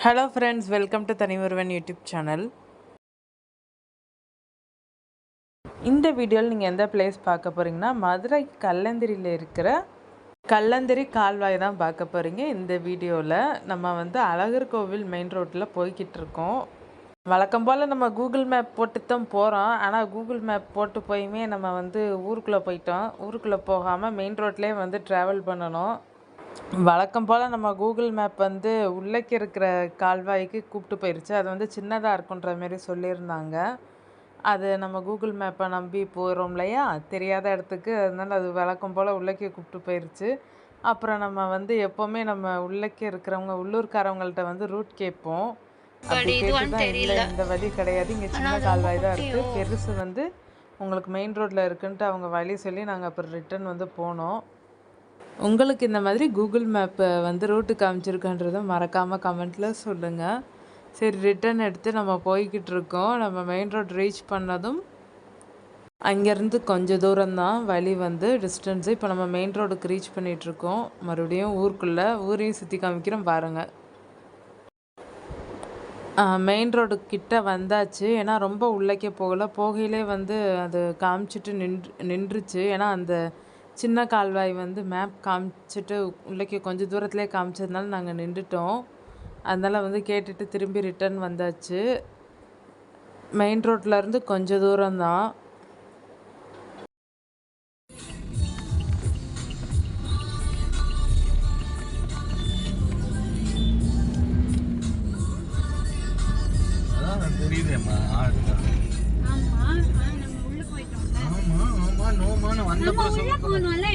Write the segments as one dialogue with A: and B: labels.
A: Hello friends, welcome to Thanioruvan YouTube channel. இந்த வீடியோவில் நீங்கள் எந்த பிளேஸ் பார்க்க போகிறீங்கன்னா, மதுரை கல்லந்திரியில் இருக்கிற கல்லந்திரி கால்வாய் தான் பார்க்க போகிறீங்க. இந்த வீடியோவில் நம்ம அழகர் கோவில் மெயின் ரோட்டில் போய்கிட்டு இருக்கோம். வழக்கம் போல் நம்ம கூகுள் மேப் போட்டு தான் போகிறோம். ஆனால் கூகுள் மேப் போட்டு போயுமே நம்ம ஊருக்குள்ளே போயிட்டோம். ஊருக்குள்ளே போகாமல் மெயின் ரோட்லேயே ட்ராவல் பண்ணணும். வழக்கம் போல் நம்ம கூகுள் மேப் உள்ளே இருக்கிற கால்வாய்க்கு கூப்பிட்டு போயிடுச்சு. அது சின்னதாக இருக்குன்ற மாரி சொல்லியிருந்தாங்க. அது நம்ம கூகுள் மேப்பை நம்பி போகிறோம் இல்லையா, தெரியாத இடத்துக்கு. அதனால் அது வழக்கம் போல் உள்ளக்கே கூப்பிட்டு போயிடுச்சு. அப்புறம் நம்ம எப்போவுமே நம்ம உள்ளக்கே இருக்கிறவங்க உள்ளூர்காரவங்கள்ட்ட ரூட் கேட்போம். அப்படி கேட்டு தான், இல்லை இந்த வழி கிடையாது, இங்கே சின்ன கால்வாய் தான் இருக்குது, பெருசு உங்களுக்கு மெயின் ரோட்டில் இருக்குன்ட்டு அவங்க வழி சொல்லி நாங்கள் அப்புறம் ரிட்டன் போனோம். உங்களுக்கு இந்த மாதிரி கூகுள் மேப்பை ரூட்டு காமிச்சிருக்கன்றதை மறக்காமல் கமெண்ட்டில் சொல்லுங்கள். சரி, ரிட்டன் எடுத்து நம்ம போய்கிட்டு இருக்கோம். நம்ம மெயின் ரோட் ரீச் பண்ணதும் அங்கேருந்து கொஞ்சம் தூரம்தான் வழி டிஸ்டன்ஸு. இப்போ நம்ம மெயின் ரோடுக்கு ரீச் பண்ணிகிட்ருக்கோம். மறுபடியும் ஊரையும் சுற்றி காமிக்கிறோம் பாருங்கள். மெயின் ரோடுக்கிட்ட வந்தாச்சு. ஏன்னா ரொம்ப உள்ளக்கே போகையிலே அது காமிச்சிட்டு நின்றுச்சு. ஏன்னா அந்த சின்ன கால்வாய் மேப் காமிச்சிட்டு உள்ளக்கே கொஞ்சம் தூரத்துலேயே காமிச்சதுனால நாங்கள் நின்றுட்டோம். அதனால் கேட்டுட்டு திரும்பி ரிட்டன் வந்தாச்சு. மெயின் ரோட்லேருந்து கொஞ்சம் தூரம்தான்.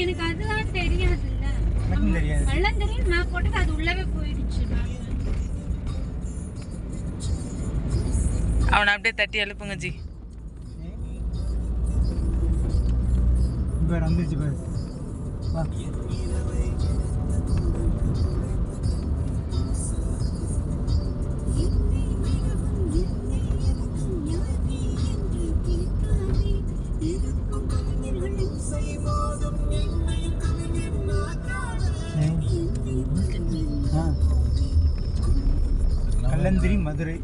B: எனக்கு அதுதான் தெரியாதுல்ல. எல்லாம் தெரியும், நான் போட்டது அது உள்ளவே போயிடுச்சு.
A: அவனை அப்படியே தட்டி எழுப்புங்க ஜி.
C: கல்லந்திரி மதுரை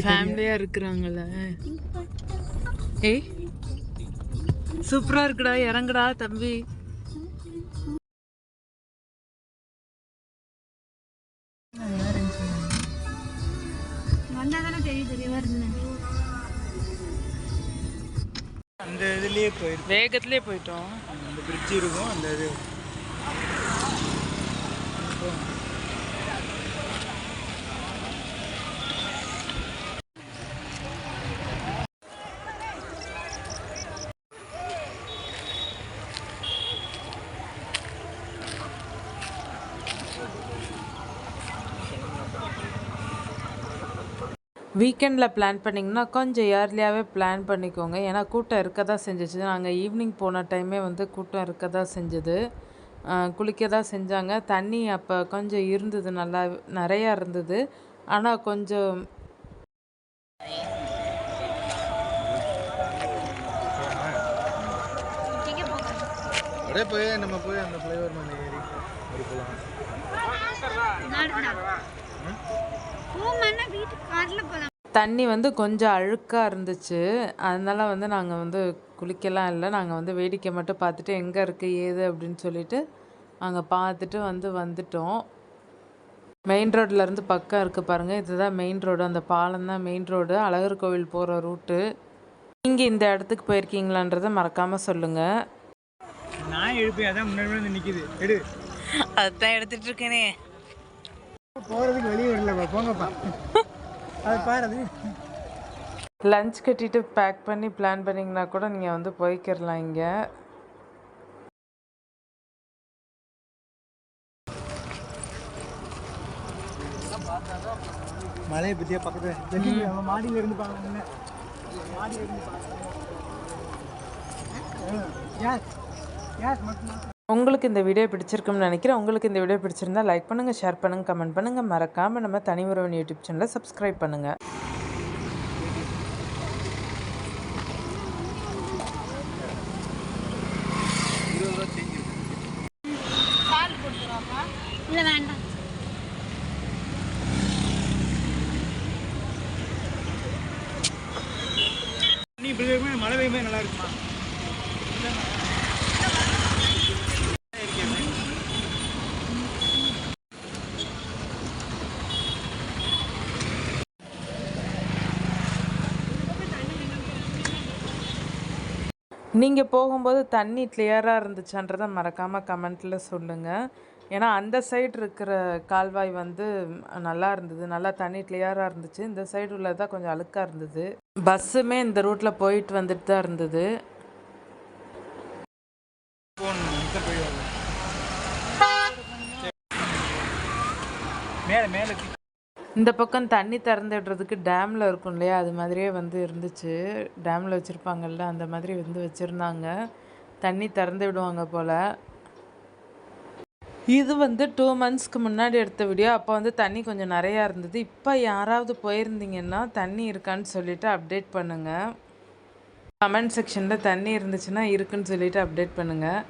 A: ஃபேமிலியா இருக்கிறாங்கல்ல. ஏய், சூப்பரா இருக்குடா, இறங்குடா தம்பி.
C: அந்த இதுலயே போயிடும்,
A: வேகத்திலே போயிட்டோம்.
C: அந்த பிரிட்ஜ் இருக்கும். அந்த இது
A: வீக்கெண்டில் பிளான் பண்ணிங்கன்னா கொஞ்சம் ஏர்லியாகவே பிளான் பண்ணிக்கோங்க. ஏன்னா கூட்டம் இருக்க தான் செஞ்சிச்சு. நாங்கள் ஈவினிங் போன டைமே கூட்டம் இருக்க தான் செஞ்சது. குளிக்க தான் செஞ்சாங்க. தண்ணி அப்போ கொஞ்சம் இருந்தது, நல்லா நிறையா இருந்தது. ஆனால் கொஞ்சம்
C: போய் நம்ம போய் அந்த ஃப்ளைஓவர் மேலே ஏறி போகலாம்.
A: தண்ணி கொஞ்சம் அழுக்காக இருந்துச்சு. அதனால் நாங்கள் குளிக்கலாம் இல்லை. நாங்கள் வேடிக்கை மட்டும் பார்த்துட்டு எங்கே இருக்குது ஏது அப்படின்னு சொல்லிட்டு அங்கே பார்த்துட்டு வந்துட்டோம். மெயின் ரோட்லேருந்து பக்கம் இருக்குது பாருங்கள், இதுதான் மெயின் ரோடு. அந்த பாலம் தான் மெயின் ரோடு, அழகர் கோவில் போகிற ரூட்டு. நீங்கள் இந்த இடத்துக்கு போயிருக்கீங்களான்றதை மறக்காமல் சொல்லுங்கள்.
C: நான் எழுப்பேன், அதான் முன்னாடி நிற்கிது. எடு,
A: அதுதான் எடுத்துகிட்டு இருக்கேனே.
C: போகிறதுக்கு வெளியே வரலப்பா, போங்கப்பா. அது பாரு,
A: லஞ்ச் கட்டிட்டு பேக் பண்ணி பிளான் பண்ணிங்கன்னா கூட நீங்கள் போய்க்கிடலாம். இங்கே
C: மலையை பற்றியா பக்கத்தில் மாடியில் இருந்து பாருங்க. மாடியில் இருந்து
A: உங்களுக்கு இந்த வீடியோ பிடிச்சிருக்குன்னு நினைக்கிறேன். உங்களுக்கு இந்த வீடியோ பிடிச்சிருந்தா லைக் பண்ணுங்கள், ஷேர் பண்ணுங்கள், கமெண்ட் பண்ணுங்கள். மறக்காமல் நம்ம தனிஒருவன் யூடியூப் சேனலை சப்ஸ்கிரைப் பண்ணுங்கள்.
B: இல்லை வேண்டாம்.
C: வியூமே நல்லா இருக்குமா?
A: நீங்கள் போகும்போது தண்ணி கிளியராக இருந்துச்சான்றதை மறக்காமல் கமெண்ட்டில் சொல்லுங்கள். ஏன்னா அந்த சைடு இருக்கிற கால்வாய் வந்து நல்லா இருந்தது, நல்லா தண்ணி கிளியராக இருந்துச்சு. இந்த சைடு உள்ளதான் கொஞ்சம் அழுக்காக இருந்தது. பஸ்ஸுமே இந்த ரூட்டில் போயிட்டு வந்துட்டு தான் இருந்தது.
C: மேலே மேலே
A: இந்த பக்கம் தண்ணி திறந்து விடுறதுக்கு டேமில் இருக்கும் இல்லையா, அது மாதிரியே வந்து இருந்துச்சு. டேமில் வச்சுருப்பாங்கல்ல, அந்த மாதிரி வந்து வச்சுருந்தாங்க. தண்ணி திறந்து விடுவாங்க போல். இது வந்து 2 monthsக்கு முன்னாடி எடுத்த வீடியோ. அப்போ வந்து தண்ணி கொஞ்சம் நிறையா இருந்தது. இப்போ யாராவது போயிருந்தீங்கன்னா தண்ணி இருக்கான்னு சொல்லிவிட்டு அப்டேட் பண்ணுங்கள். கமெண்ட் செக்ஷனில் தண்ணி இருந்துச்சுன்னா இருக்குன்னு சொல்லிவிட்டு அப்டேட் பண்ணுங்கள்.